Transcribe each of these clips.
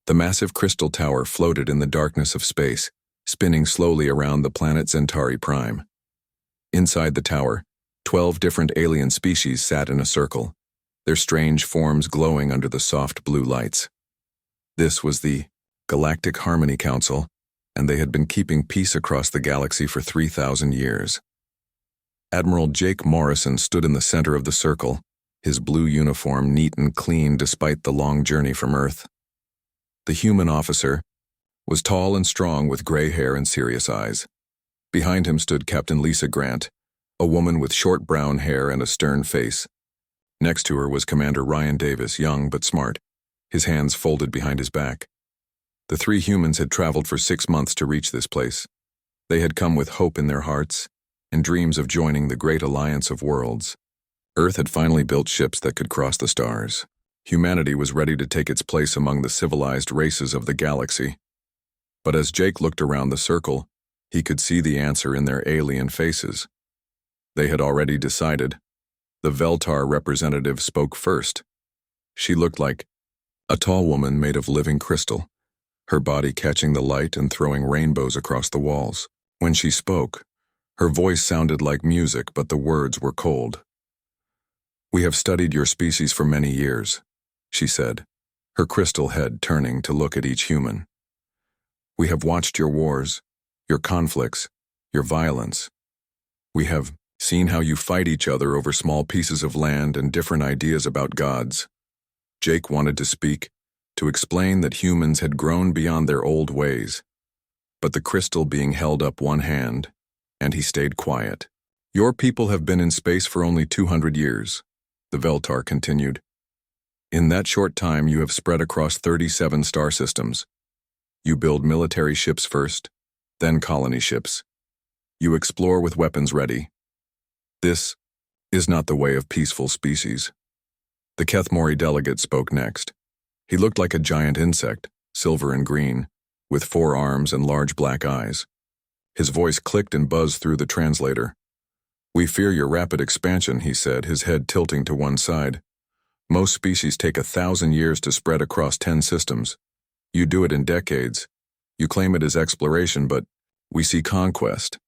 The massive crystal tower floated in the darkness of space, spinning slowly around the planet Centauri Prime. Inside the tower, 12 different alien species sat in a circle, their strange forms glowing under the soft blue lights. This was the Galactic Harmony Council, and they had been keeping peace across the galaxy for 3,000 years. Admiral Jake Morrison stood in the center of the circle, his blue uniform neat and clean despite the long journey from Earth. The human officer was tall and strong with gray hair and serious eyes. Behind him stood Captain Lisa Grant, a woman with short brown hair and a stern face. Next to her was Commander Ryan Davis, young but smart, his hands folded behind his back. The three humans had traveled for 6 months to reach this place. They had come with hope in their hearts and dreams of joining the great alliance of worlds. Earth had finally built ships that could cross the stars. Humanity was ready to take its place among the civilized races of the galaxy. But as Jake looked around the circle, he could see the answer in their alien faces. They had already decided. The Veltar representative spoke first. She looked like a tall woman made of living crystal, her body catching the light and throwing rainbows across the walls. When she spoke, her voice sounded like music, but the words were cold. "We have studied your species for many years," she said, her crystal head turning to look at each human. "We have watched your wars, your conflicts, your violence. We have seen how you fight each other over small pieces of land and different ideas about gods." Jake wanted to speak, to explain that humans had grown beyond their old ways, but the crystal being held up one hand, and he stayed quiet. "Your people have been in space for only 200 years, the Veltar continued. "In that short time you have spread across 37 star systems. You build military ships first, then colony ships. You explore with weapons ready. This is not the way of peaceful species." The Kethmori delegate spoke next. He looked like a giant insect, silver and green, with 4 arms and large black eyes. His voice clicked and buzzed through the translator. "We fear your rapid expansion," he said, his head tilting to one side. "Most species take 1,000 years to spread across 10 systems. You do it in decades. You claim it as exploration, but we see conquest.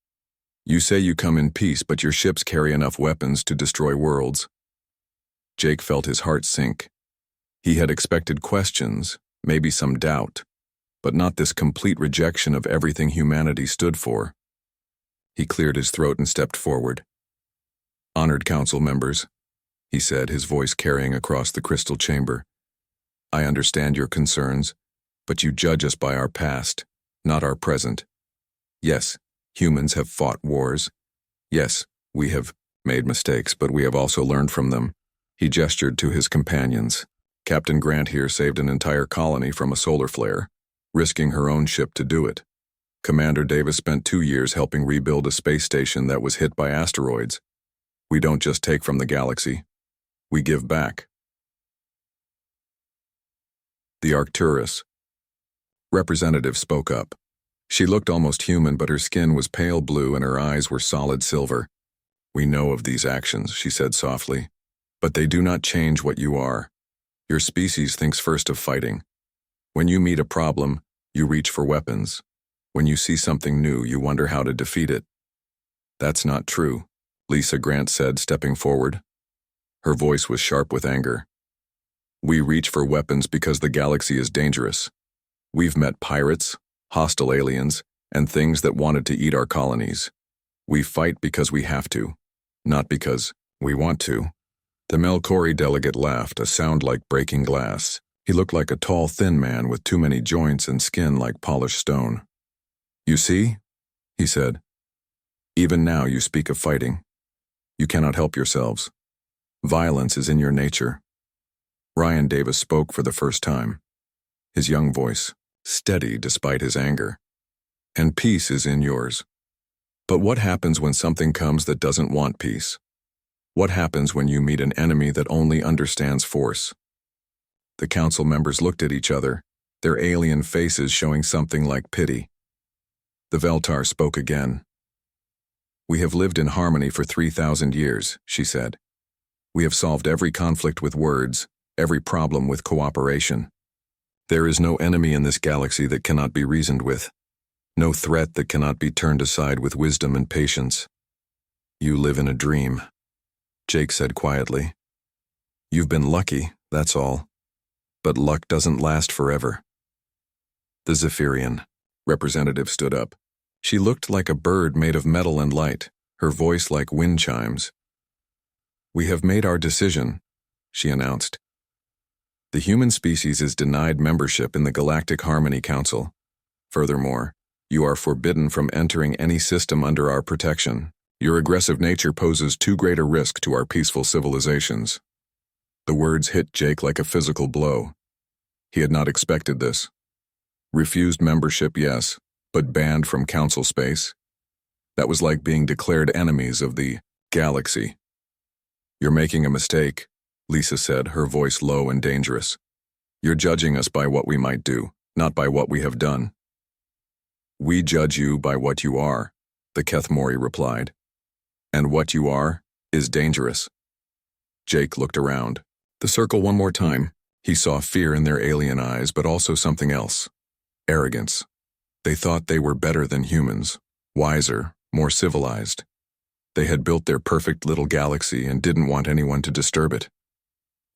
You say you come in peace, but your ships carry enough weapons to destroy worlds." Jake felt his heart sink. He had expected questions, maybe some doubt, but not this complete rejection of everything humanity stood for. He cleared his throat and stepped forward. "Honored council members," he said, his voice carrying across the crystal chamber. "I understand your concerns, but you judge us by our past, not our present. Yes, humans have fought wars. Yes, we have made mistakes, but we have also learned from them." He gestured to his companions. "Captain Grant here saved an entire colony from a solar flare, risking her own ship to do it. Commander Davis spent 2 years helping rebuild a space station that was hit by asteroids. We don't just take from the galaxy, we give back." The Arcturus representative spoke up. She looked almost human, but her skin was pale blue and her eyes were solid silver. "We know of these actions," she said softly, "but they do not change what you are. Your species thinks first of fighting. When you meet a problem, you reach for weapons. When you see something new, you wonder how to defeat it." "That's not true," Lisa Grant said, stepping forward. Her voice was sharp with anger. "We reach for weapons because the galaxy is dangerous. We've met pirates, hostile aliens, and things that wanted to eat our colonies. We fight because we have to, not because we want to." The Melkori delegate laughed, a sound like breaking glass. He looked like a tall, thin man with too many joints and skin like polished stone. "You see," he said, "even now you speak of fighting. You cannot help yourselves. Violence is in your nature." Ryan Davis spoke for the first time, his young voice steady despite his anger. "And peace is in yours. But what happens when something comes that doesn't want peace? What happens when you meet an enemy that only understands force?" The council members looked at each other, their alien faces showing something like pity. The Veltar spoke again. "We have lived in harmony for 3,000 years, she said. "We have solved every conflict with words, every problem with cooperation. There is no enemy in this galaxy that cannot be reasoned with, no threat that cannot be turned aside with wisdom and patience. You live in a dream, Jake said quietly. You've been lucky, that's all. But luck doesn't last forever. The Zephyrian representative stood up. She looked like a bird made of metal and light, her voice like wind chimes. We have made our decision, she announced. The human species is denied membership in the Galactic Harmony Council. Furthermore, you are forbidden from entering any system under our protection. Your aggressive nature poses too great a risk to our peaceful civilizations. The words hit Jake like a physical blow. He had not expected this. Refused membership, yes, but banned from council space? That was like being declared enemies of the galaxy. You're making a mistake, Lisa said, her voice low and dangerous. You're judging us by what we might do, not by what we have done. We judge you by what you are, the Kethmori replied. And what you are is dangerous. Jake looked around. The circle one more time. He saw fear in their alien eyes, but also something else. Arrogance. They thought they were better than humans, wiser, more civilized. They had built their perfect little galaxy and didn't want anyone to disturb it.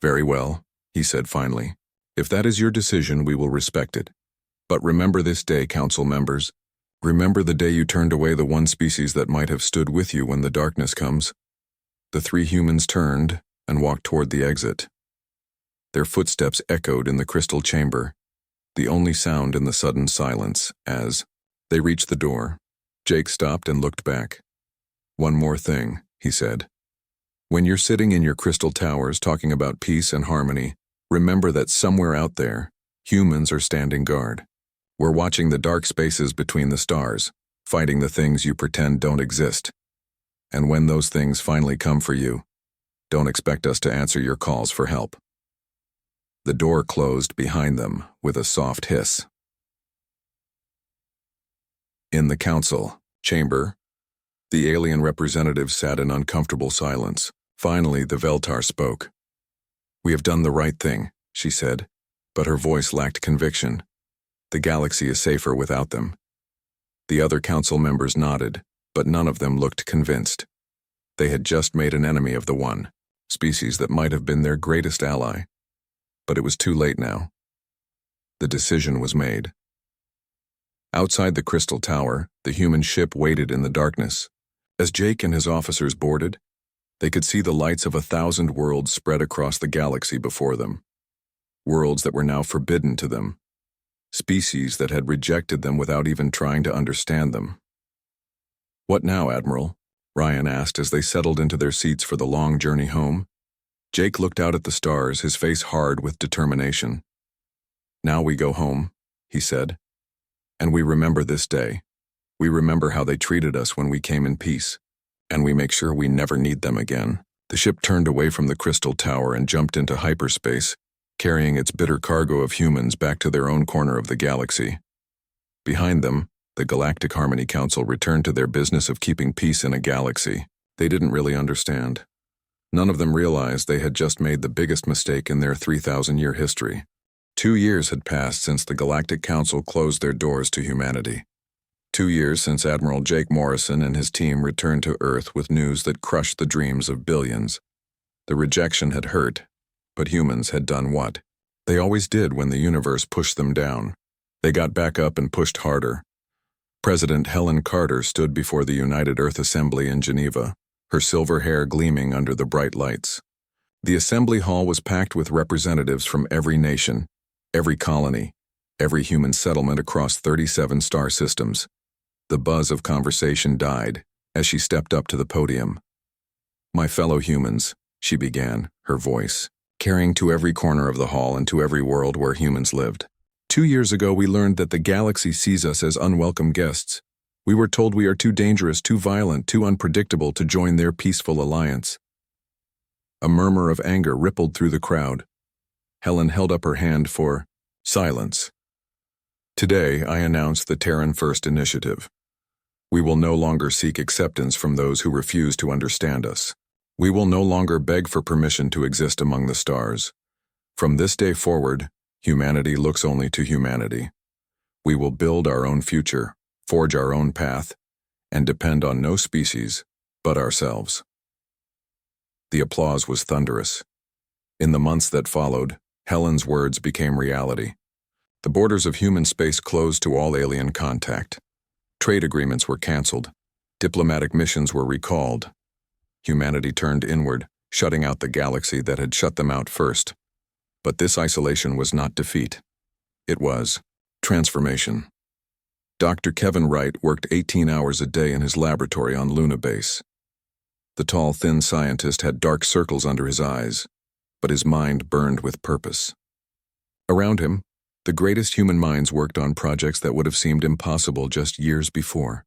Very well, he said finally. If that is your decision, we will respect it. But remember this day, council members. Remember the day you turned away the one species that might have stood with you when the darkness comes. The three humans turned and walked toward the exit. Their footsteps echoed in the crystal chamber, the only sound in the sudden silence as they reached the door. Jake stopped and looked back. One more thing, he said. When you're sitting in your crystal towers talking about peace and harmony, remember that somewhere out there, humans are standing guard. We're watching the dark spaces between the stars, fighting the things you pretend don't exist. And when those things finally come for you, don't expect us to answer your calls for help. The door closed behind them with a soft hiss. In the council chamber, the alien representative sat in uncomfortable silence. Finally, the Veltar spoke. We have done the right thing, she said, but her voice lacked conviction. The galaxy is safer without them. The other council members nodded, but none of them looked convinced. They had just made an enemy of the one species that might have been their greatest ally. But it was too late now. The decision was made. Outside the crystal tower, the human ship waited in the darkness. As Jake and his officers boarded, they could see the lights of 1,000 worlds spread across the galaxy before them. Worlds that were now forbidden to them. Species that had rejected them without even trying to understand them. What now, Admiral? Ryan asked as they settled into their seats for the long journey home. Jake looked out at the stars, his face hard with determination. Now we go home, he said. And we remember this day. We remember how they treated us when we came in peace. And we make sure we never need them again. The ship turned away from the crystal tower and jumped into hyperspace, carrying its bitter cargo of humans back to their own corner of the galaxy. Behind them, the Galactic Harmony Council returned to their business of keeping peace in a galaxy they didn't really understand. None of them realized they had just made the biggest mistake in their 3,000-year history. 2 years had passed since the Galactic Council closed their doors to humanity. 2 years since Admiral Jake Morrison and his team returned to Earth with news that crushed the dreams of billions. The rejection had hurt, but humans had done what they always did when the universe pushed them down. They got back up and pushed harder. President Helen Carter stood before the United Earth Assembly in Geneva, her silver hair gleaming under the bright lights. The assembly hall was packed with representatives from every nation, every colony, every human settlement across 37 star systems. The buzz of conversation died as she stepped up to the podium. My fellow humans, she began, her voice carrying to every corner of the hall and to every world where humans lived. 2 years ago, we learned that the galaxy sees us as unwelcome guests. We were told we are too dangerous, too violent, too unpredictable to join their peaceful alliance. A murmur of anger rippled through the crowd. Helen held up her hand for silence. Today, I announce the Terran First Initiative. We will no longer seek acceptance from those who refuse to understand us. We will no longer beg for permission to exist among the stars. From this day forward, Humanity looks only to humanity. We will build our own future, forge our own path, and depend on no species but ourselves. The applause was thunderous. In the months that followed, Helen's words became reality. The borders of human space closed to all alien contact. Trade agreements were canceled. Diplomatic missions were recalled. Humanity turned inward, shutting out the galaxy that had shut them out first. But this isolation was not defeat. It was transformation. Dr. Kevin Wright worked 18 hours a day in his laboratory on Luna Base. The tall, thin scientist had dark circles under his eyes, but his mind burned with purpose. Around him, the greatest human minds worked on projects that would have seemed impossible just years before.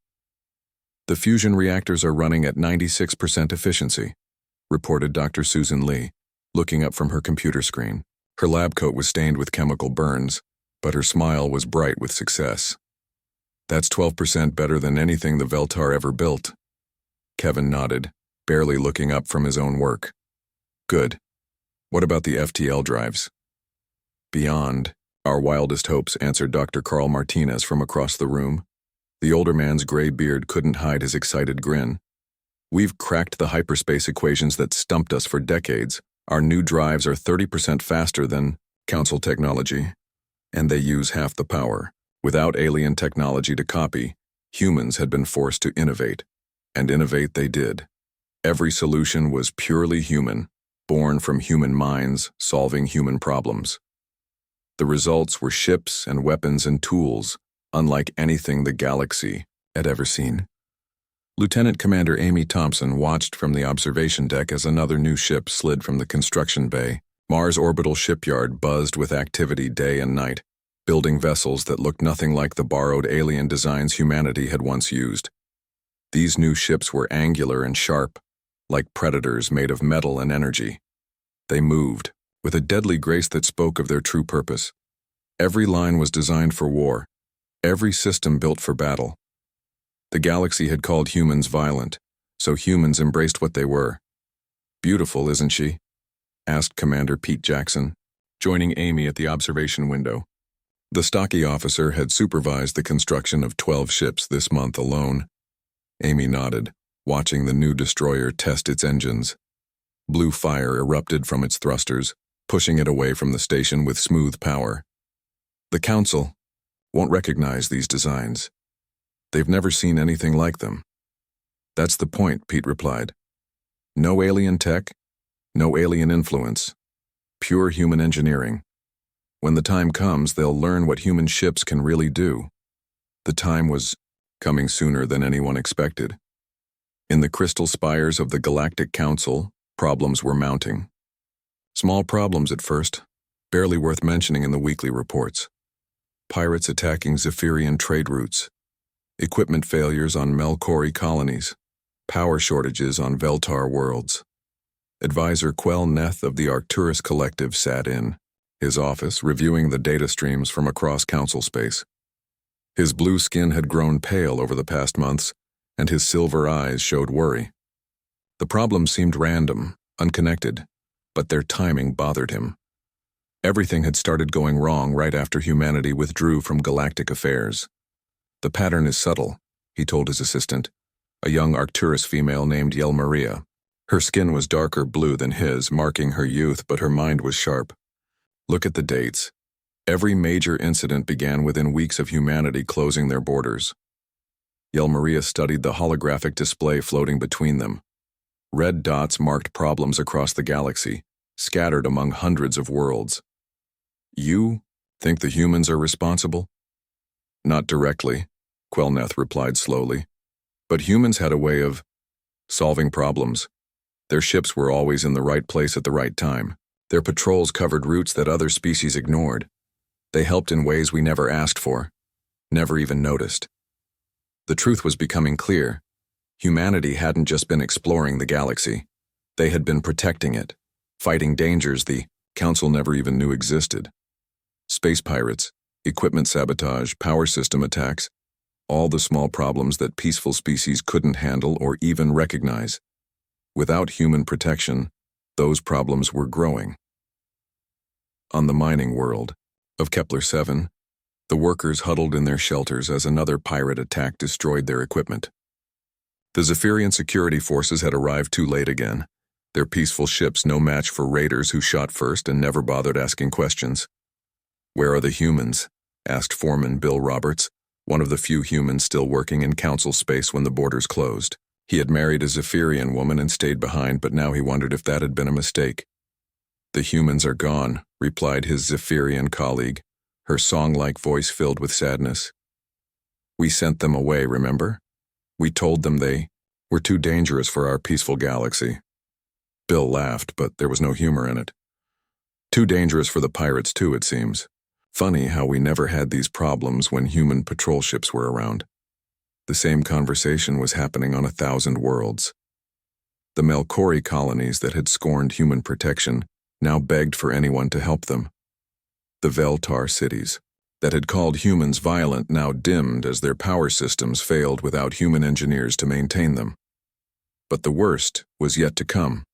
The fusion reactors are running at 96% efficiency, reported Dr. Susan Lee, looking up from her computer screen. Her lab coat was stained with chemical burns, but her smile was bright with success. That's 12% better than anything the Veltar ever built. Kevin nodded, barely looking up from his own work. Good. What about the FTL drives? Beyond our wildest hopes, answered Dr. Carl Martinez from across the room. The older man's gray beard couldn't hide his excited grin. We've cracked the hyperspace equations that stumped us for decades. Our new drives are 30% faster than Council technology, and they use half the power. Without alien technology to copy, humans had been forced to innovate, and innovate they did. Every solution was purely human, born from human minds, solving human problems. The results were ships and weapons and tools, unlike anything the galaxy had ever seen. Lieutenant Commander Amy Thompson watched from the observation deck as another new ship slid from the construction bay. Mars Orbital Shipyard buzzed with activity day and night, building vessels that looked nothing like the borrowed alien designs humanity had once used. These new ships were angular and sharp, like predators made of metal and energy. They moved, with a deadly grace that spoke of their true purpose. Every line was designed for war, every system built for battle. The galaxy had called humans violent, so humans embraced what they were. Beautiful, isn't she? Asked Commander Pete Jackson, joining Amy at the observation window. The stocky officer had supervised the construction of 12 ships this month alone. Amy nodded, watching the new destroyer test its engines. Blue fire erupted from its thrusters, pushing it away from the station with smooth power. The Council won't recognize these designs. They've never seen anything like them. That's the point, Pete replied. No alien tech, no alien influence. Pure human engineering. When the time comes, they'll learn what human ships can really do. The time was coming sooner than anyone expected. In the crystal spires of the Galactic Council, problems were mounting. Small problems at first, barely worth mentioning in the weekly reports. Pirates attacking Zephyrian trade routes. Equipment failures on Melkori colonies, power shortages on Veltar worlds. Advisor Quell Neth of the Arcturus Collective sat in his office, reviewing the data streams from across Council space. His blue skin had grown pale over the past months, and his silver eyes showed worry. The problems seemed random, unconnected, but their timing bothered him. Everything had started going wrong right after humanity withdrew from galactic affairs. The pattern is subtle, he told his assistant, a young Arcturus female named Yel Maria. Her skin was darker blue than his, marking her youth, but her mind was sharp. Look at the dates. Every major incident began within weeks of humanity closing their borders. Yel Maria studied the holographic display floating between them. Red dots marked problems across the galaxy, scattered among hundreds of worlds. You think the humans are responsible? Not directly, Quelneth replied slowly. But humans had a way of solving problems. Their ships were always in the right place at the right time. Their patrols covered routes that other species ignored. They helped in ways we never asked for, never even noticed. The truth was becoming clear. Humanity hadn't just been exploring the galaxy. They had been protecting it, fighting dangers the Council never even knew existed. Space pirates, equipment sabotage, power system attacks, all the small problems that peaceful species couldn't handle or even recognize. Without human protection, those problems were growing. On the mining world, of Kepler 7, the workers huddled in their shelters as another pirate attack destroyed their equipment. The Zephyrian security forces had arrived too late again, their peaceful ships no match for raiders who shot first and never bothered asking questions. "Where are the humans?" asked Foreman Bill Roberts, one of the few humans still working in council space when the borders closed. He had married a Zephyrian woman and stayed behind, but now he wondered if that had been a mistake. "The humans are gone," replied his Zephyrian colleague, her song-like voice filled with sadness. "We sent them away, remember? We told them they were too dangerous for our peaceful galaxy." Bill laughed, but there was no humor in it. "Too dangerous for the pirates too, it seems. Funny how we never had these problems when human patrol ships were around." The same conversation was happening on 1,000 worlds. The Melkori colonies that had scorned human protection now begged for anyone to help them. The Veltar cities that had called humans violent now dimmed as their power systems failed without human engineers to maintain them. But the worst was yet to come.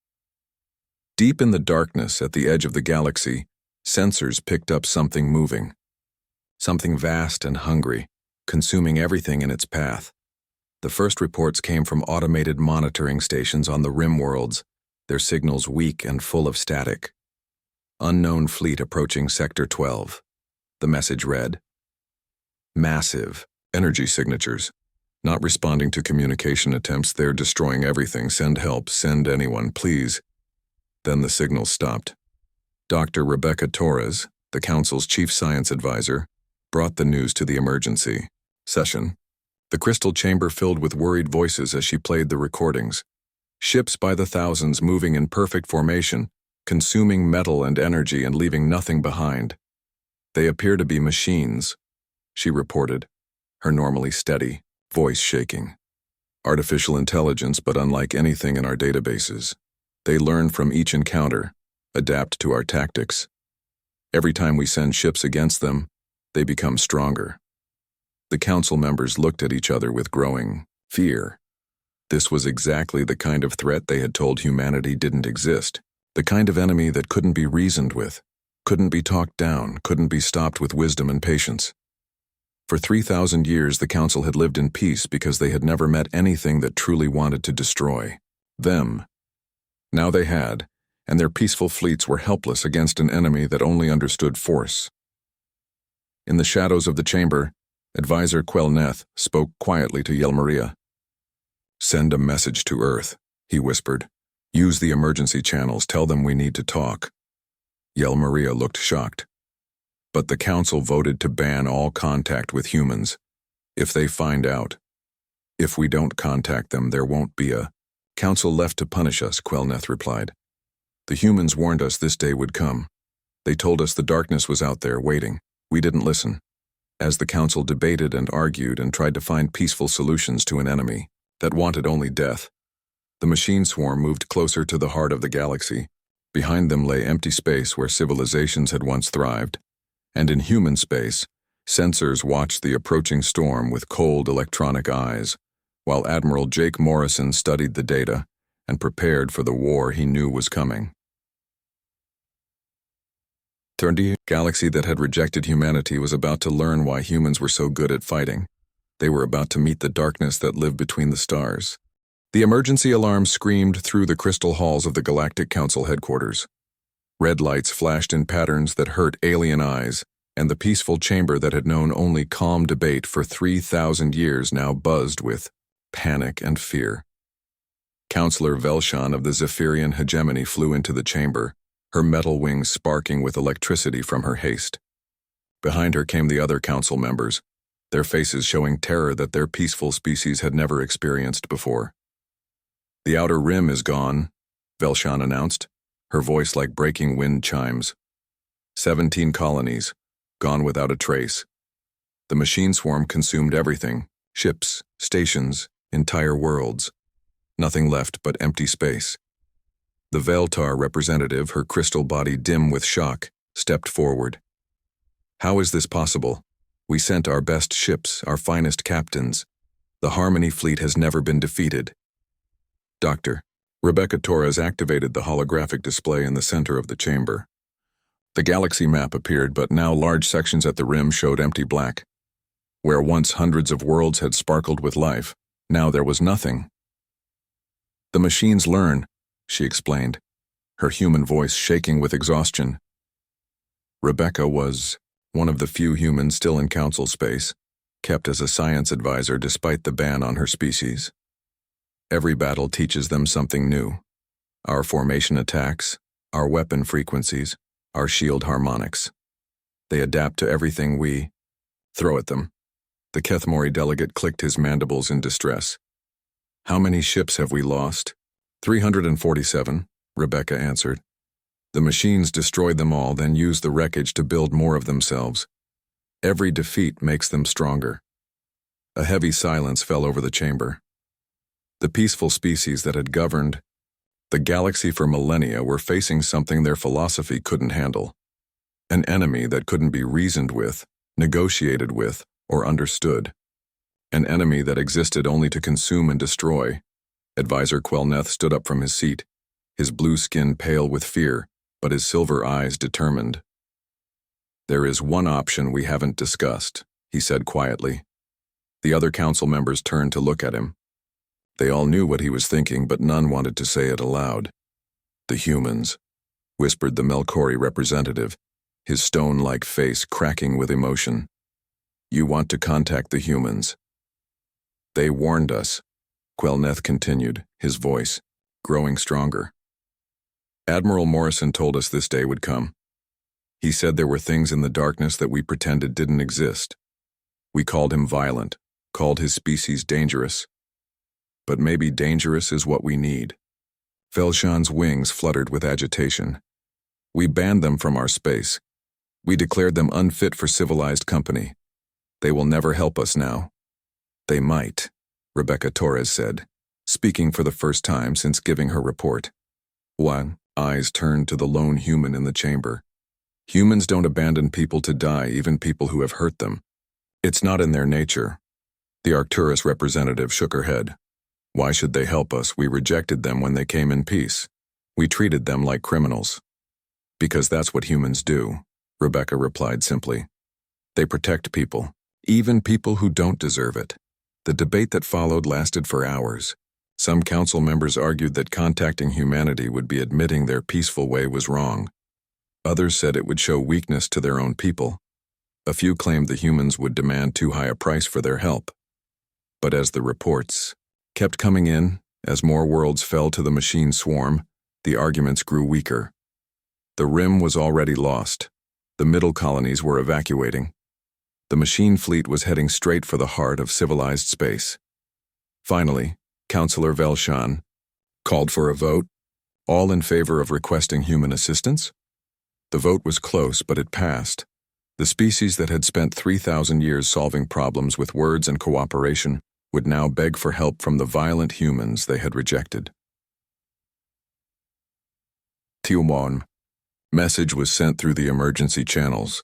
Deep in the darkness at the edge of the galaxy, sensors picked up something moving. Something vast and hungry, consuming everything in its path. The first reports came from automated monitoring stations on the rim worlds, their signals weak and full of static. "Unknown fleet approaching Sector 12. The message read, "Massive energy signatures. Not responding to communication attempts, they're destroying everything. Send help, send anyone, please." Then the signal stopped. Dr. Rebecca Torres, the Council's chief science advisor, brought the news to the emergency session. The crystal chamber filled with worried voices as she played the recordings. Ships by the thousands moving in perfect formation, consuming metal and energy and leaving nothing behind. "They appear to be machines," she reported, her normally steady voice shaking. "Artificial intelligence, but unlike anything in our databases. They learn from each encounter, adapt to our tactics. Every time we send ships against them, they become stronger." The council members looked at each other with growing fear. This was exactly the kind of threat they had told humanity didn't exist, the kind of enemy that couldn't be reasoned with, couldn't be talked down, couldn't be stopped with wisdom and patience. For 3,000 years, the council had lived in peace because they had never met anything that truly wanted to destroy them. Now they had, and their peaceful fleets were helpless against an enemy that only understood force. In the shadows of the chamber, Advisor Quelneth spoke quietly to Yelmaria. "Send a message to Earth," he whispered. "Use the emergency channels, tell them we need to talk." Yelmaria looked shocked. "But the Council voted to ban all contact with humans. If they find out. If we don't contact them, there won't be a Council left to punish us," Quelneth replied. "The humans warned us this day would come. They told us the darkness was out there, waiting. We didn't listen." As the Council debated and argued and tried to find peaceful solutions to an enemy that wanted only death, the machine swarm moved closer to the heart of the galaxy. Behind them lay empty space where civilizations had once thrived, and in human space, sensors watched the approaching storm with cold electronic eyes, while Admiral Jake Morrison studied the data and prepared for the war he knew was coming. The galaxy that had rejected humanity was about to learn why humans were so good at fighting. They were about to meet the darkness that lived between the stars. The emergency alarm screamed through the crystal halls of the Galactic Council headquarters. Red lights flashed in patterns that hurt alien eyes, and the peaceful chamber that had known only calm debate for 3,000 years now buzzed with panic and fear. Counselor Velshan of the Zephyrian hegemony flew into the chamber, her metal wings sparking with electricity from her haste. Behind her came the other council members, their faces showing terror that their peaceful species had never experienced before. "The outer rim is gone," Velshan announced, her voice like breaking wind chimes. 17 colonies, gone without a trace. The machine swarm consumed everything, ships, stations, entire worlds. Nothing left but empty space. The Veltar representative, her crystal body dim with shock, stepped forward. "How is this possible? We sent our best ships, our finest captains. The Harmony fleet has never been defeated." Dr. Rebecca Torres activated the holographic display in the center of the chamber. The galaxy map appeared, but now large sections at the rim showed empty black. Where once hundreds of worlds had sparkled with life, now there was nothing. "The machines learn," she explained, her human voice shaking with exhaustion. Rebecca was one of the few humans still in council space, kept as a science advisor despite the ban on her species. Every battle teaches them something new. Our formation attacks, our weapon frequencies, our shield harmonics. They adapt to everything we throw at them. The Kethmori delegate clicked his mandibles in distress. "How many ships have we lost?" 347, Rebecca answered. "The machines destroyed them all, then used the wreckage to build more of themselves. Every defeat makes them stronger." A heavy silence fell over the chamber. The peaceful species that had governed the galaxy for millennia were facing something their philosophy couldn't handle. An enemy that couldn't be reasoned with, negotiated with, or understood. An enemy that existed only to consume and destroy. Advisor Quelneth stood up from his seat, his blue skin pale with fear, but his silver eyes determined. "There is one option we haven't discussed," he said quietly. The other council members turned to look at him. They all knew what he was thinking, but none wanted to say it aloud. "The humans," whispered the Melkori representative, his stone-like face cracking with emotion. "You want to contact the humans." "They warned us," Quelneth continued, his voice growing stronger. "Admiral Morrison told us this day would come. He said there were things in the darkness that we pretended didn't exist. We called him violent, called his species dangerous. But maybe dangerous is what we need." Velshan's wings fluttered with agitation. "We banned them from our space. We declared them unfit for civilized company. They will never help us now." "They might," Rebecca Torres said, speaking for the first time since giving her report. One eyes turned to the lone human in the chamber. "Humans don't abandon people to die, even people who have hurt them. It's not in their nature." The Arcturus representative shook her head. "Why should they help us? We rejected them when they came in peace. We treated them like criminals." "Because that's what humans do," Rebecca replied simply. "They protect people, even people who don't deserve it." The debate that followed lasted for hours. Some council members argued that contacting humanity would be admitting their peaceful way was wrong. Others said it would show weakness to their own people. A few claimed the humans would demand too high a price for their help. But as the reports kept coming in, as more worlds fell to the machine swarm, the arguments grew weaker. The rim was already lost. The middle colonies were evacuating. The machine fleet was heading straight for the heart of civilized space. Finally, Councillor Velshan called for a vote, all in favor of requesting human assistance. The vote was close, but it passed. The species that had spent 3,000 years solving problems with words and cooperation would now beg for help from the violent humans they had rejected. Tiumon. Message was sent through the emergency channels,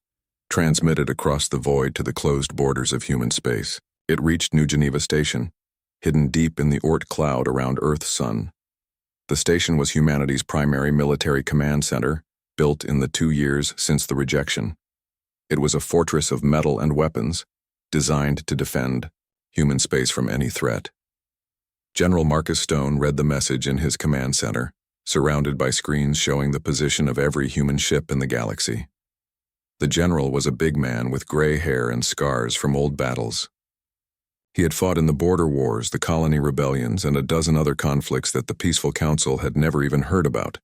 transmitted across the void to the closed borders of human space. It reached New Geneva Station, hidden deep in the Oort cloud around Earth's sun. The station was humanity's primary military command center, built in the 2 years since the rejection. It was a fortress of metal and weapons, designed to defend human space from any threat. General Marcus Stone read the message in his command center, surrounded by screens showing the position of every human ship in the galaxy. The general was a big man with gray hair and scars from old battles. He had fought in the border wars, the colony rebellions, and a dozen other conflicts that the Peaceful Council had never even heard about.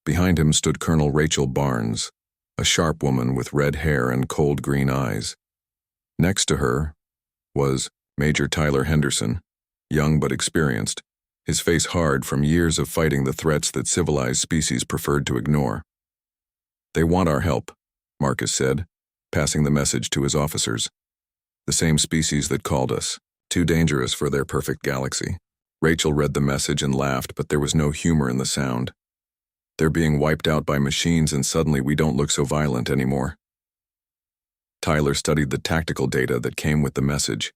Behind him stood Colonel Rachel Barnes, a sharp woman with red hair and cold green eyes. Next to her was Major Tyler Henderson, young but experienced, his face hard from years of fighting the threats that civilized species preferred to ignore. "They want our help," Marcus said, passing the message to his officers. "The same species that called us, too dangerous for their perfect galaxy." Rachel read the message and laughed, but there was no humor in the sound. "They're being wiped out by machines, and suddenly we don't look so violent anymore." Tyler studied the tactical data that came with the message.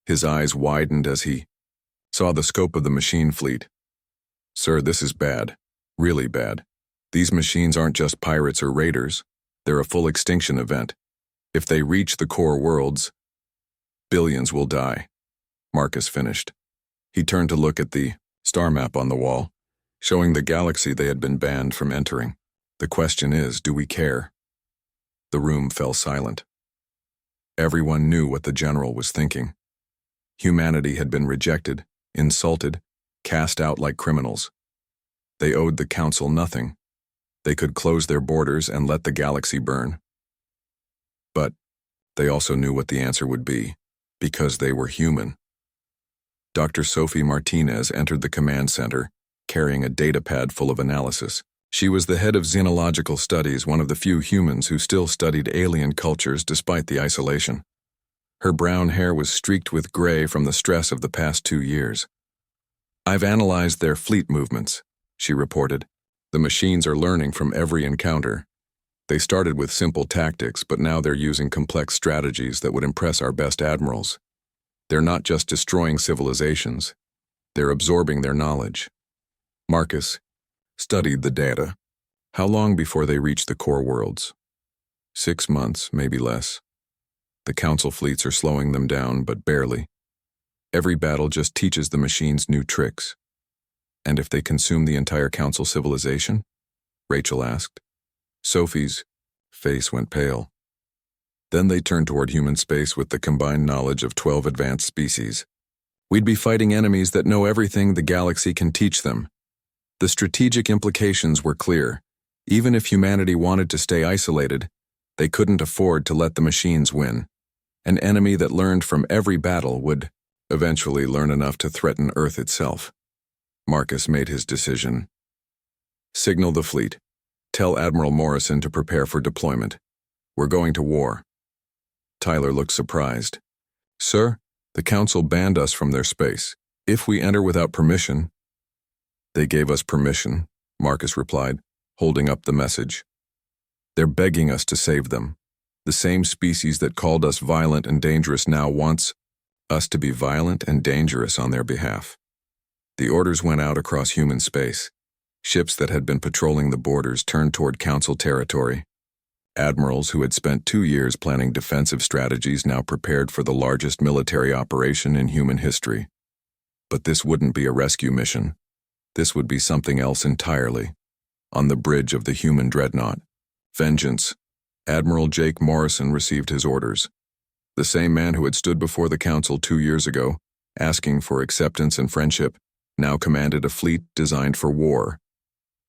His eyes widened as he saw the scope of the machine fleet. "Sir, this is bad. Really bad. These machines aren't just pirates or raiders. They're a full extinction event. If they reach the core worlds, billions will die. Marcus finished. He turned to look at the star map on the wall, showing the galaxy they had been banned from entering. The question is, do we care? The room fell silent. Everyone knew what the general was thinking. Humanity had been rejected, insulted, cast out like criminals. They owed the council nothing. They could close their borders and let the galaxy burn. But they also knew what the answer would be, because they were human. Dr. Sophie Martinez entered the command center, carrying a datapad full of analysis. She was the head of xenological studies, one of the few humans who still studied alien cultures despite the isolation. Her brown hair was streaked with gray from the stress of the past 2 years. "I've analyzed their fleet movements," she reported. "The machines are learning from every encounter. They started with simple tactics, but now they're using complex strategies that would impress our best admirals. They're not just destroying civilizations, they're absorbing their knowledge." Marcus studied the data. How long before they reach the core worlds? 6 months, maybe less. The council fleets are slowing them down, but barely. Every battle just teaches the machines new tricks. "And if they consume the entire council civilization?" Rachel asked. Sophie's face went pale. "Then they turned toward human space with the combined knowledge of 12 advanced species. We'd be fighting enemies that know everything the galaxy can teach them." The strategic implications were clear. Even if humanity wanted to stay isolated, they couldn't afford to let the machines win. An enemy that learned from every battle would eventually learn enough to threaten Earth itself. Marcus made his decision. "Signal the fleet. Tell Admiral Morrison to prepare for deployment. We're going to war." Tyler looked surprised. "Sir, the council banned us from their space. If we enter without permission—" "They gave us permission," Marcus replied, holding up the message. "They're begging us to save them. The same species that called us violent and dangerous now wants us to be violent and dangerous on their behalf." The orders went out across human space. Ships that had been patrolling the borders turned toward council territory. Admirals who had spent 2 years planning defensive strategies now prepared for the largest military operation in human history. But this wouldn't be a rescue mission. This would be something else entirely. On the bridge of the human dreadnought, Vengeance, Admiral Jake Morrison received his orders. The same man who had stood before the council 2 years ago, asking for acceptance and friendship, now commanded a fleet designed for war.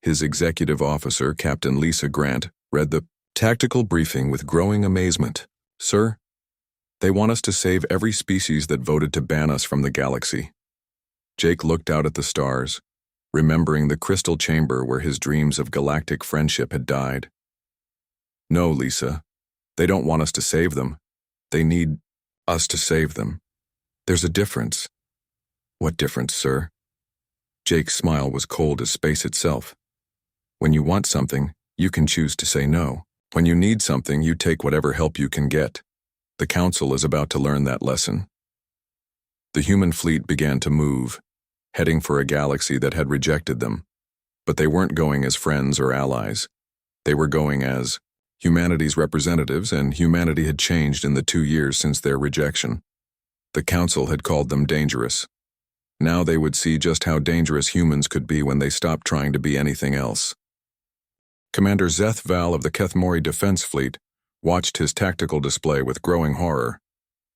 His executive officer, Captain Lisa Grant, read the tactical briefing with growing amazement. "Sir, they want us to save every species that voted to ban us from the galaxy." Jake looked out at the stars, remembering the crystal chamber where his dreams of galactic friendship had died. "No, Lisa, they don't want us to save them. They need us to save them. There's a difference." "What difference, sir?" Jake's smile was cold as space itself. "When you want something, you can choose to say no. When you need something, you take whatever help you can get. The council is about to learn that lesson." The human fleet began to move, heading for a galaxy that had rejected them. But they weren't going as friends or allies. They were going as humanity's representatives, and humanity had changed in the 2 years since their rejection. The council had called them dangerous. Now they would see just how dangerous humans could be when they stopped trying to be anything else. Commander Zeth Val of the Kethmori Defense Fleet watched his tactical display with growing horror.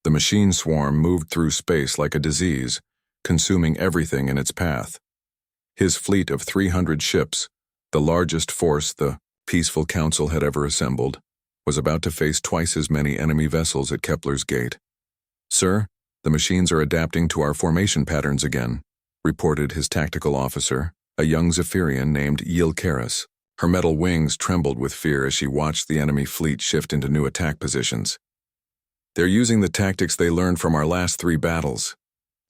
The machine swarm moved through space like a disease, consuming everything in its path. His fleet of 300 ships, the largest force the peaceful council had ever assembled, was about to face twice as many enemy vessels at Kepler's gate. "Sir, the machines are adapting to our formation patterns again," reported his tactical officer, a young Zephyrian named Yilkaris. Her metal wings trembled with fear as she watched the enemy fleet shift into new attack positions. "They're using the tactics they learned from our last 3 battles."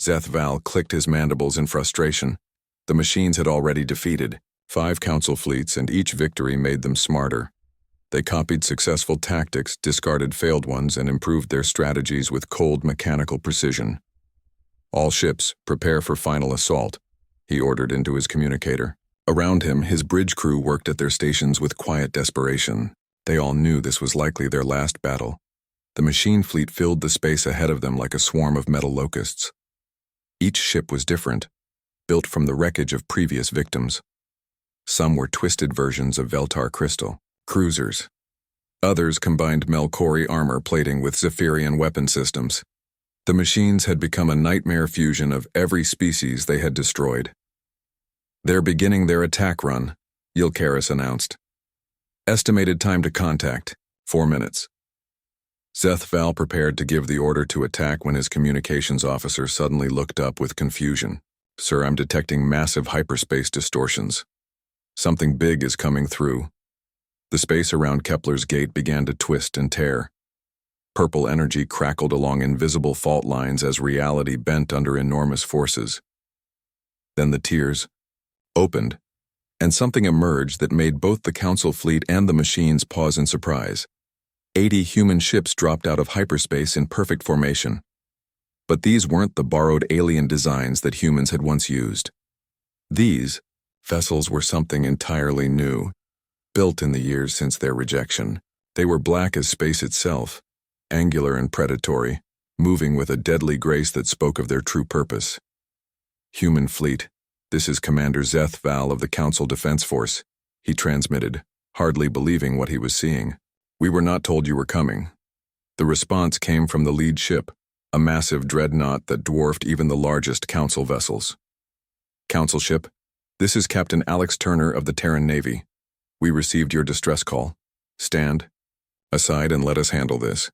Zeth Val clicked his mandibles in frustration. The machines had already defeated 5 council fleets, and each victory made them smarter. They copied successful tactics, discarded failed ones, and improved their strategies with cold mechanical precision. "All ships, prepare for final assault," he ordered into his communicator. Around him, his bridge crew worked at their stations with quiet desperation. They all knew this was likely their last battle. The machine fleet filled the space ahead of them like a swarm of metal locusts. Each ship was different, built from the wreckage of previous victims. Some were twisted versions of Veltar crystal, cruisers. Others combined Melkori armor plating with Zephyrian weapon systems. The machines had become a nightmare fusion of every species they had destroyed. "They're beginning their attack run," Ylcaris announced. "Estimated time to contact, 4 minutes." Zethval prepared to give the order to attack when his communications officer suddenly looked up with confusion. "Sir, I'm detecting massive hyperspace distortions. Something big is coming through." The space around Kepler's gate began to twist and tear. Purple energy crackled along invisible fault lines as reality bent under enormous forces. Then the tiers opened, and something emerged that made both the Council fleet and the machines pause in surprise. 80 human ships dropped out of hyperspace in perfect formation. But these weren't the borrowed alien designs that humans had once used. These vessels were something entirely new, built in the years since their rejection. They were black as space itself, angular and predatory, moving with a deadly grace that spoke of their true purpose. "Human fleet, this is Commander Zethval of the Council Defense Force," he transmitted, hardly believing what he was seeing. "We were not told you were coming." The response came from the lead ship, a massive dreadnought that dwarfed even the largest Council vessels. "Council ship, this is Captain Alex Turner of the Terran Navy. We received your distress call. Stand aside and let us handle this."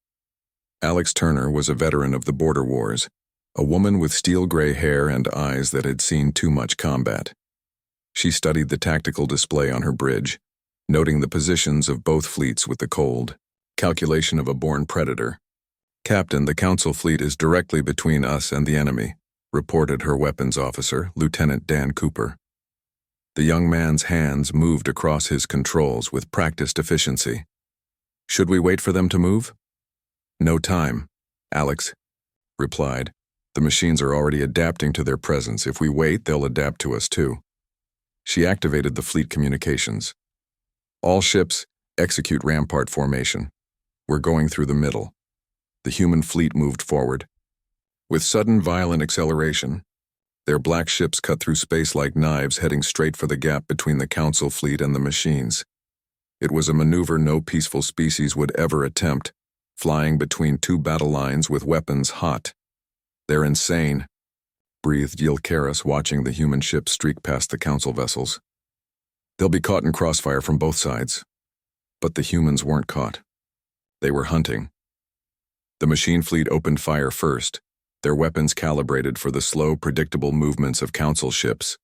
Alex Turner was a veteran of the border wars, a woman with steel-gray hair and eyes that had seen too much combat. She studied the tactical display on her bridge, noting the positions of both fleets with the cold calculation of a born predator. "Captain, the Council fleet is directly between us and the enemy," reported her weapons officer, Lieutenant Dan Cooper. The young man's hands moved across his controls with practiced efficiency. "Should we wait for them to move?" "No time," Alex replied. "The machines are already adapting to their presence. If we wait, they'll adapt to us too." She activated the fleet communications. "All ships, execute rampart formation. We're going through the middle." The human fleet moved forward. With sudden violent acceleration, their black ships cut through space like knives, heading straight for the gap between the Council fleet and the machines. It was a maneuver no peaceful species would ever attempt, flying between two battle lines with weapons hot. "They're insane," breathed Ylcaris, watching the human ships streak past the Council vessels. "They'll be caught in crossfire from both sides." But the humans weren't caught. They were hunting. The machine fleet opened fire first, their weapons calibrated for the slow, predictable movements of Council ships.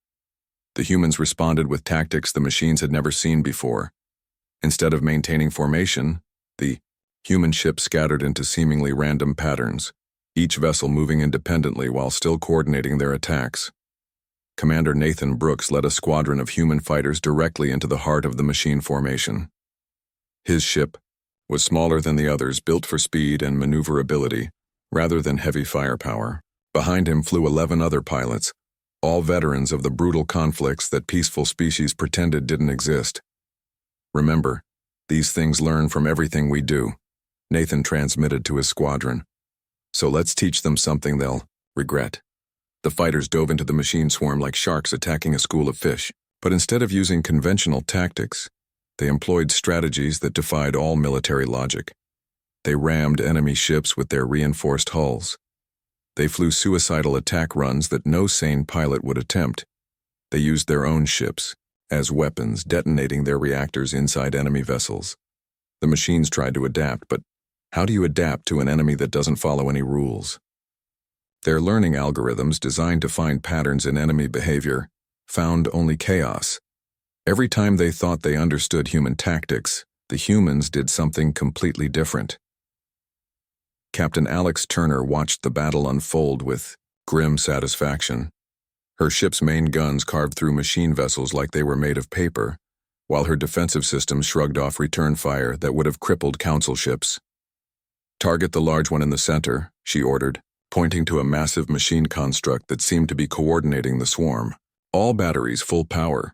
The humans responded with tactics the machines had never seen before. Instead of maintaining formation, the human ships scattered into seemingly random patterns, each vessel moving independently while still coordinating their attacks. Commander Nathan Brooks led a squadron of human fighters directly into the heart of the machine formation. His ship was smaller than the others, built for speed and maneuverability, rather than heavy firepower. Behind him flew 11 other pilots, all veterans of the brutal conflicts that peaceful species pretended didn't exist. "Remember, these things learn from everything we do," Nathan transmitted to his squadron. "So let's teach them something they'll regret." The fighters dove into the machine swarm like sharks attacking a school of fish. But instead of using conventional tactics, they employed strategies that defied all military logic. They rammed enemy ships with their reinforced hulls. They flew suicidal attack runs that no sane pilot would attempt. They used their own ships as weapons, detonating their reactors inside enemy vessels. The machines tried to adapt, but how do you adapt to an enemy that doesn't follow any rules? Their learning algorithms, designed to find patterns in enemy behavior, found only chaos. Every time they thought they understood human tactics, the humans did something completely different. Captain Alex Turner watched the battle unfold with grim satisfaction. Her ship's main guns carved through machine vessels like they were made of paper, while her defensive systems shrugged off return fire that would have crippled Council ships. "Target the large one in the center," she ordered, pointing to a massive machine construct that seemed to be coordinating the swarm. "All batteries full power.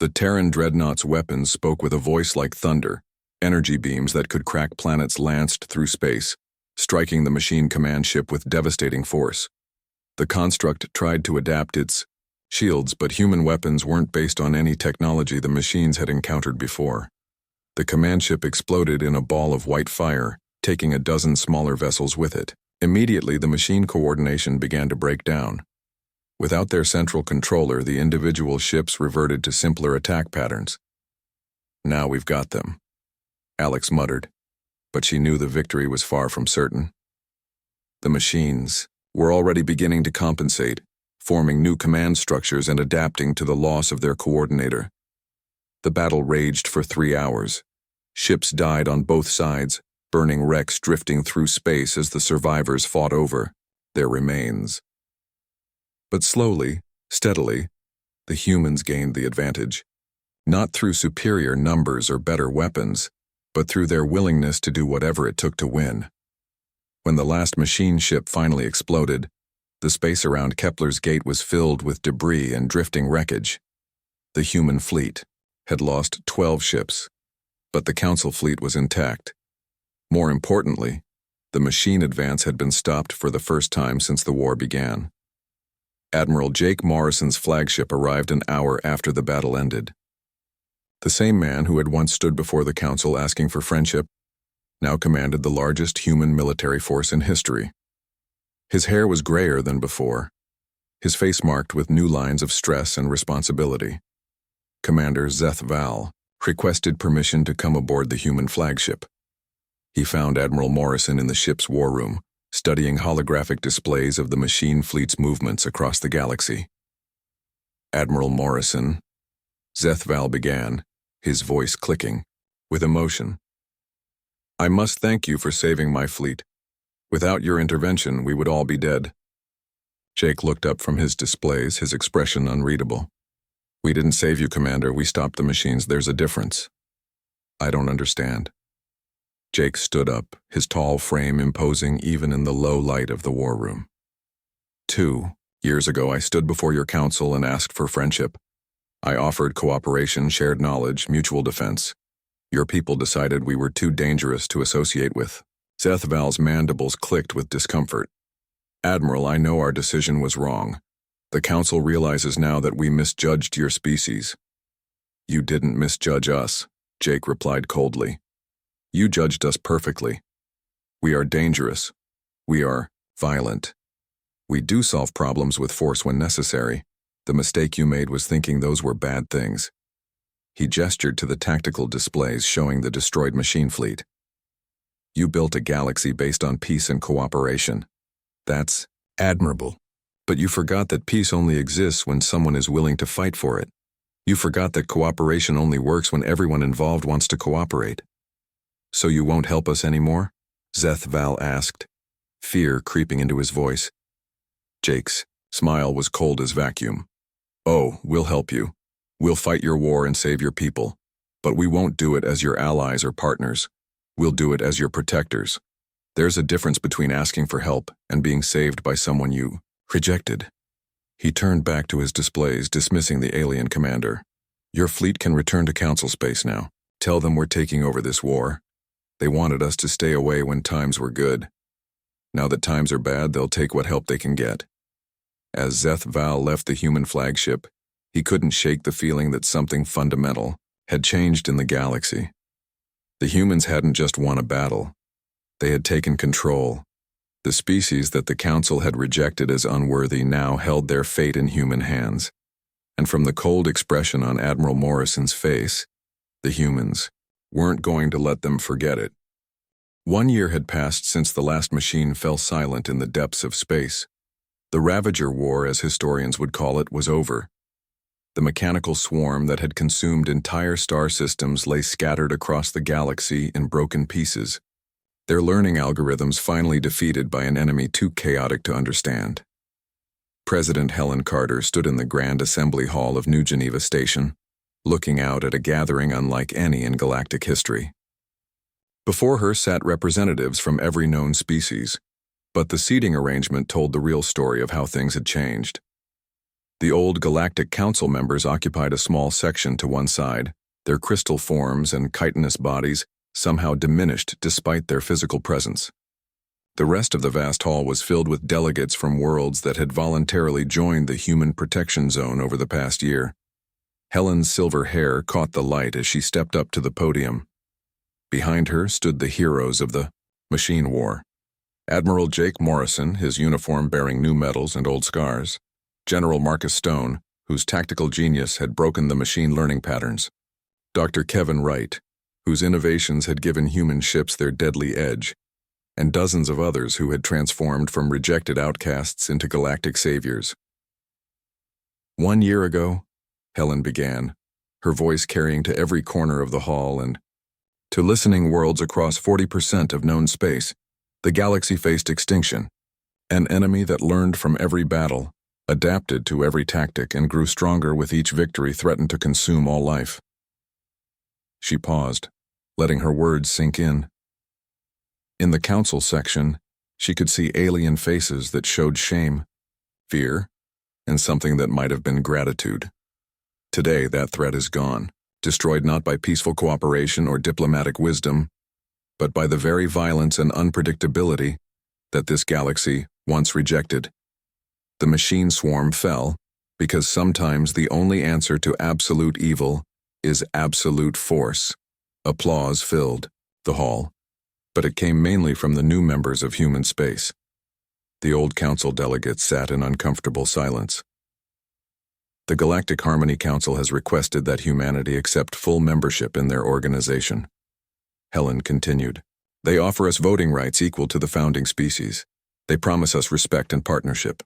The Terran dreadnought's weapons spoke with a voice like thunder, energy beams that could crack planets lanced through space, striking the machine command ship with devastating force. The construct tried to adapt its shields, but human weapons weren't based on any technology the machines had encountered before. The command ship exploded in a ball of white fire, taking a dozen smaller vessels with it. Immediately, the machine coordination began to break down. Without their central controller, the individual ships reverted to simpler attack patterns. "Now we've got them," Alex muttered, but she knew the victory was far from certain. The machines were already beginning to compensate, forming new command structures and adapting to the loss of their coordinator. The battle raged for 3 hours. Ships died on both sides, burning wrecks drifting through space as the survivors fought over their remains. But slowly, steadily, the humans gained the advantage, not through superior numbers or better weapons, but through their willingness to do whatever it took to win. When the last machine ship finally exploded, the space around Kepler's gate was filled with debris and drifting wreckage. The human fleet had lost 12 ships, but the Council fleet was intact. More importantly, the machine advance had been stopped for the first time since the war began. Admiral Jake Morrison's flagship arrived an hour after the battle ended. The same man who had once stood before the Council asking for friendship now commanded the largest human military force in history. His hair was grayer than before, his face marked with new lines of stress and responsibility. Commander Zeth Val requested permission to come aboard the human flagship. He found Admiral Morrison in the ship's war room, studying holographic displays of the machine fleet's movements across the galaxy. "Admiral Morrison," Zeth Val began, his voice clicking with emotion. "I must thank you for saving my fleet. Without your intervention, we would all be dead." Jake looked up from his displays, his expression unreadable. "We didn't save you, Commander. We stopped the machines. There's a difference." "I don't understand." Jake stood up, his tall frame imposing even in the low light of the war room. 2 years ago, I stood before your council and asked for friendship. I offered cooperation, shared knowledge, mutual defense. Your people decided we were too dangerous to associate with. Zeth Val's mandibles clicked with discomfort. "Admiral, I know our decision was wrong. The council realizes now that we misjudged your species." "You didn't misjudge us," Jake replied coldly. "You judged us perfectly. We are dangerous. We are violent. We do solve problems with force when necessary. The mistake you made was thinking those were bad things." He gestured to the tactical displays showing the destroyed machine fleet. "You built a galaxy based on peace and cooperation. That's admirable. But you forgot that peace only exists when someone is willing to fight for it. You forgot that cooperation only works when everyone involved wants to cooperate." "So you won't help us anymore?" Zeth Val asked, fear creeping into his voice. Jake's smile was cold as vacuum. "Oh, we'll help you. We'll fight your war and save your people. But we won't do it as your allies or partners. We'll do it as your protectors. There's a difference between asking for help and being saved by someone you rejected." He turned back to his displays, dismissing the alien commander. "Your fleet can return to Council space now. Tell them we're taking over this war. They wanted us to stay away when times were good. Now that times are bad, they'll take what help they can get." As Zeth Val left the human flagship, he couldn't shake the feeling that something fundamental had changed in the galaxy. The humans hadn't just won a battle. They had taken control. The species that the Council had rejected as unworthy now held their fate in human hands. And from the cold expression on Admiral Morrison's face, the humans weren't going to let them forget it. 1 year had passed since the last machine fell silent in the depths of space. The Ravager War, as historians would call it, was over. The mechanical swarm that had consumed entire star systems lay scattered across the galaxy in broken pieces, their learning algorithms finally defeated by an enemy too chaotic to understand. President Helen Carter stood in the Grand Assembly Hall of New Geneva Station, looking out at a gathering unlike any in galactic history. Before her sat representatives from every known species, but the seating arrangement told the real story of how things had changed. The old Galactic Council members occupied a small section to one side, their crystal forms and chitinous bodies somehow diminished despite their physical presence. The rest of the vast hall was filled with delegates from worlds that had voluntarily joined the Human Protection Zone over the past year. Helen's silver hair caught the light as she stepped up to the podium. Behind her stood the heroes of the Machine War. Admiral Jake Morrison, his uniform bearing new medals and old scars. General Marcus Stone, whose tactical genius had broken the machine learning patterns. Dr. Kevin Wright, whose innovations had given human ships their deadly edge, and dozens of others who had transformed from rejected outcasts into galactic saviors. 1 year ago, Helen began, her voice carrying to every corner of the hall and to listening worlds across 40% of known space, the galaxy faced extinction, an enemy that learned from every battle, adapted to every tactic, and grew stronger with each victory threatened to consume all life. She paused, letting her words sink in. In the council section, she could see alien faces that showed shame, fear, and something that might have been gratitude. Today, that threat is gone, destroyed not by peaceful cooperation or diplomatic wisdom, but by the very violence and unpredictability that this galaxy once rejected. The machine swarm fell because sometimes the only answer to absolute evil is absolute force. Applause filled the hall, but it came mainly from the new members of human space. The old council delegates sat in uncomfortable silence. The Galactic Harmony Council has requested that humanity accept full membership in their organization. Helen continued. They offer us voting rights equal to the founding species. They promise us respect and partnership.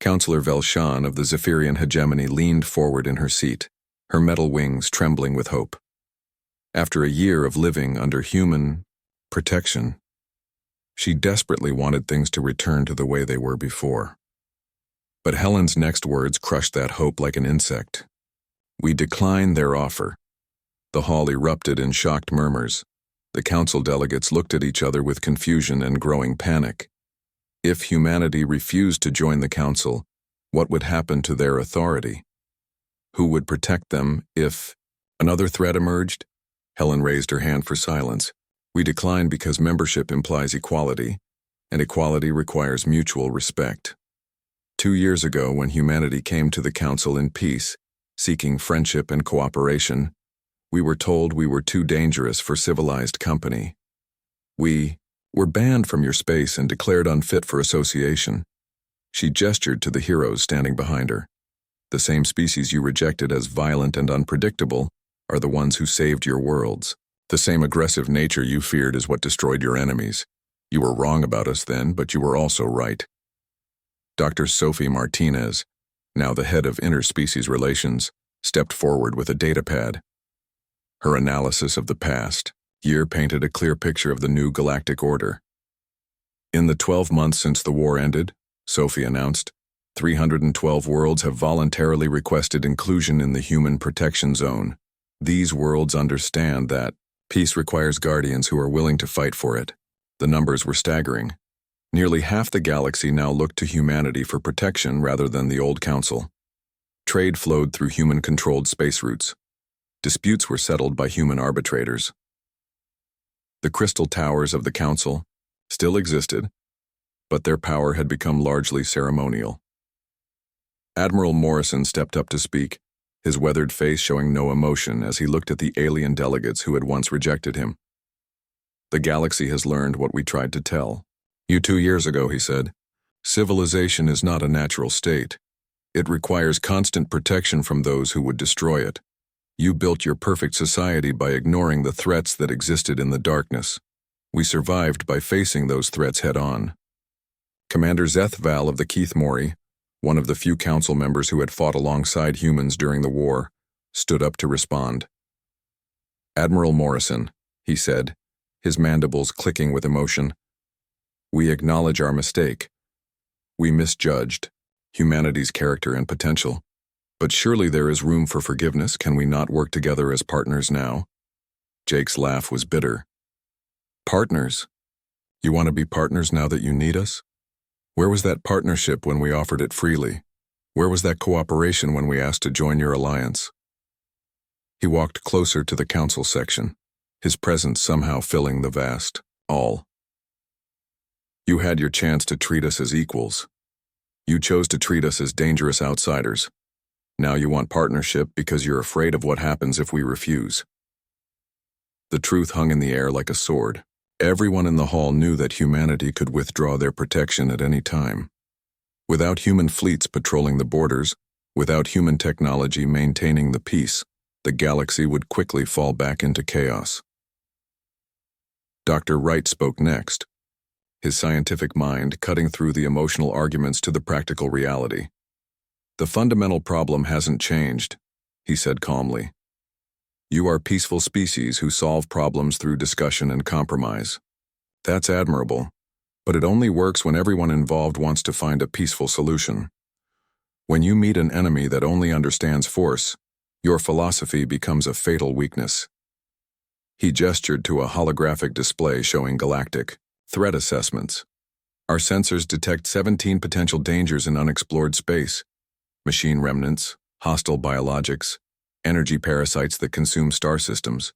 Councillor Velshan of the Zephyrian hegemony leaned forward in her seat, her metal wings trembling with hope. After a year of living under human protection, she desperately wanted things to return to the way they were before. But Helen's next words crushed that hope like an insect. We decline their offer. The hall erupted in shocked murmurs. The council delegates looked at each other with confusion and growing panic. If humanity refused to join the council, what would happen to their authority? Who would protect them if another threat emerged? Helen raised her hand for silence. We decline because membership implies equality, and equality requires mutual respect. 2 years ago, when humanity came to the council in peace, seeking friendship and cooperation, we were told we were too dangerous for civilized company. We were banned from your space and declared unfit for association. She gestured to the heroes standing behind her. The same species you rejected as violent and unpredictable are the ones who saved your worlds. The same aggressive nature you feared is what destroyed your enemies. You were wrong about us then, but you were also right. Dr. Sophie Martinez, now the head of interspecies relations, stepped forward with a datapad. Her analysis of the past year painted a clear picture of the new galactic order. In the 12 months since the war ended, Sophie announced, 312 worlds have voluntarily requested inclusion in the Human Protection Zone. These worlds understand that peace requires guardians who are willing to fight for it. The numbers were staggering. Nearly half the galaxy now looked to humanity for protection rather than the old council. Trade flowed through human-controlled space routes. Disputes were settled by human arbitrators. The crystal towers of the council still existed, but their power had become largely ceremonial. Admiral Morrison stepped up to speak, his weathered face showing no emotion as he looked at the alien delegates who had once rejected him. The galaxy has learned what we tried to tell. You 2 years ago, he said. Civilization is not a natural state. It requires constant protection from those who would destroy it. You built your perfect society by ignoring the threats that existed in the darkness. We survived by facing those threats head-on. Commander Zeth Val of the Keith Mori, one of the few council members who had fought alongside humans during the war, stood up to respond. Admiral Morrison, he said, his mandibles clicking with emotion. We acknowledge our mistake. We misjudged humanity's character and potential. But surely there is room for forgiveness. Can we not work together as partners now? Jake's laugh was bitter. Partners? You want to be partners now that you need us? Where was that partnership when we offered it freely? Where was that cooperation when we asked to join your alliance? He walked closer to the council section, his presence somehow filling the vast all. You had your chance to treat us as equals. You chose to treat us as dangerous outsiders. Now you want partnership because you're afraid of what happens if we refuse. The truth hung in the air like a sword. Everyone in the hall knew that humanity could withdraw their protection at any time. Without human fleets patrolling the borders, without human technology maintaining the peace, the galaxy would quickly fall back into chaos. Dr. Wright spoke next, his scientific mind cutting through the emotional arguments to the practical reality. The fundamental problem hasn't changed, he said calmly. You are peaceful species who solve problems through discussion and compromise. That's admirable, but it only works when everyone involved wants to find a peaceful solution. When you meet an enemy that only understands force, your philosophy becomes a fatal weakness. He gestured to a holographic display showing galactic threat assessments. Our sensors detect 17 potential dangers in unexplored space: machine remnants, hostile biologics, energy parasites that consume star systems,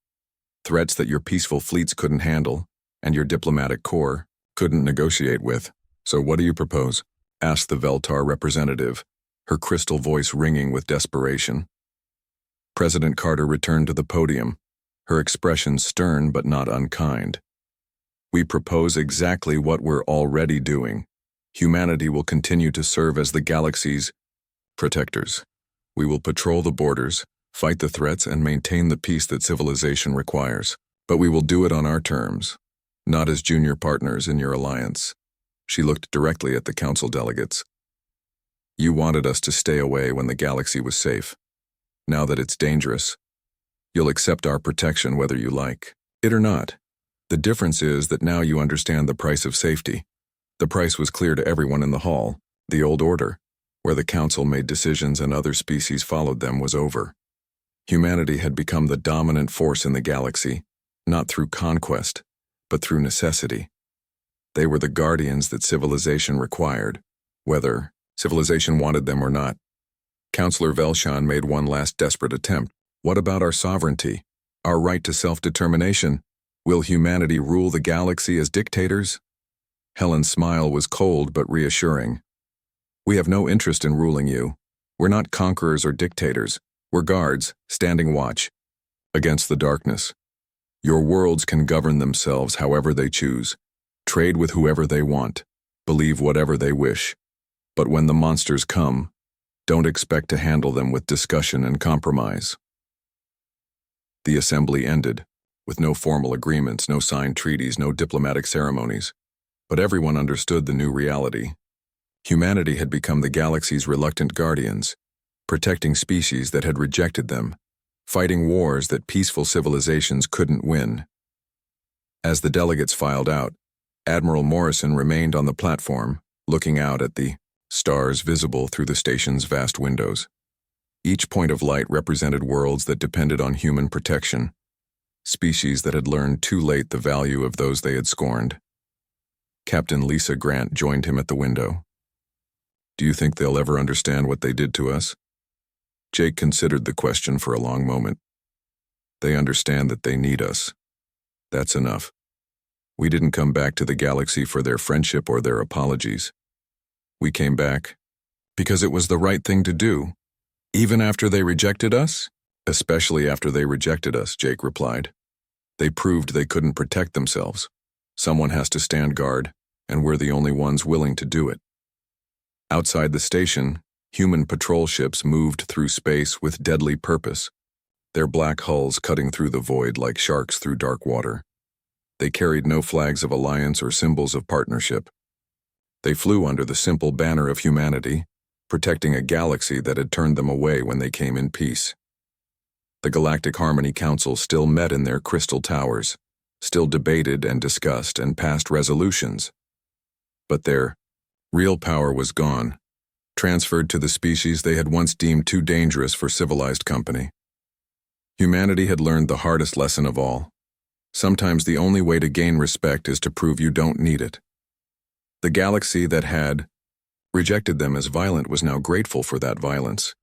threats that your peaceful fleets couldn't handle and your diplomatic corps couldn't negotiate with. So what do you propose? Asked the Veltar representative, her crystal voice ringing with desperation. President Carter returned to the podium, her expression stern but not unkind. We propose exactly what we're already doing. Humanity will continue to serve as the galaxy's protectors. We will patrol the borders, fight the threats, and maintain the peace that civilization requires. But we will do it on our terms, not as junior partners in your alliance. She looked directly at the council delegates. You wanted us to stay away when the galaxy was safe. Now that it's dangerous, you'll accept our protection whether you like it or not. The difference is that now you understand the price of safety. The price was clear to everyone in the hall. The old order, where the council made decisions and other species followed them, was over. Humanity had become the dominant force in the galaxy, not through conquest, but through necessity. They were the guardians that civilization required, whether civilization wanted them or not. Counselor Velshan made one last desperate attempt. What about our sovereignty? Our right to self-determination? Will humanity rule the galaxy as dictators? Helen's smile was cold but reassuring. We have no interest in ruling you. We're not conquerors or dictators. We're guards, standing watch against the darkness. Your worlds can govern themselves however they choose, trade with whoever they want, believe whatever they wish. But when the monsters come, don't expect to handle them with discussion and compromise. The assembly ended, with no formal agreements, no signed treaties, no diplomatic ceremonies. But everyone understood the new reality. Humanity had become the galaxy's reluctant guardians, protecting species that had rejected them, fighting wars that peaceful civilizations couldn't win. As the delegates filed out, Admiral Morrison remained on the platform, looking out at the stars visible through the station's vast windows. Each point of light represented worlds that depended on human protection, species that had learned too late the value of those they had scorned. Captain Lisa Grant joined him at the window. Do you think they'll ever understand what they did to us? Jake considered the question for a long moment. They understand that they need us. That's enough. We didn't come back to the galaxy for their friendship or their apologies. We came back because it was the right thing to do. Even after they rejected us? Especially after they rejected us, Jake replied. They proved they couldn't protect themselves. Someone has to stand guard, and we're the only ones willing to do it. Outside the station, human patrol ships moved through space with deadly purpose, their black hulls cutting through the void like sharks through dark water. They carried no flags of alliance or symbols of partnership. They flew under the simple banner of humanity, protecting a galaxy that had turned them away when they came in peace. The Galactic Harmony Council still met in their crystal towers, still debated and discussed and passed resolutions. But their real power was gone, transferred to the species they had once deemed too dangerous for civilized company. Humanity had learned the hardest lesson of all. Sometimes the only way to gain respect is to prove you don't need it. The galaxy that had rejected them as violent was now grateful for that violence.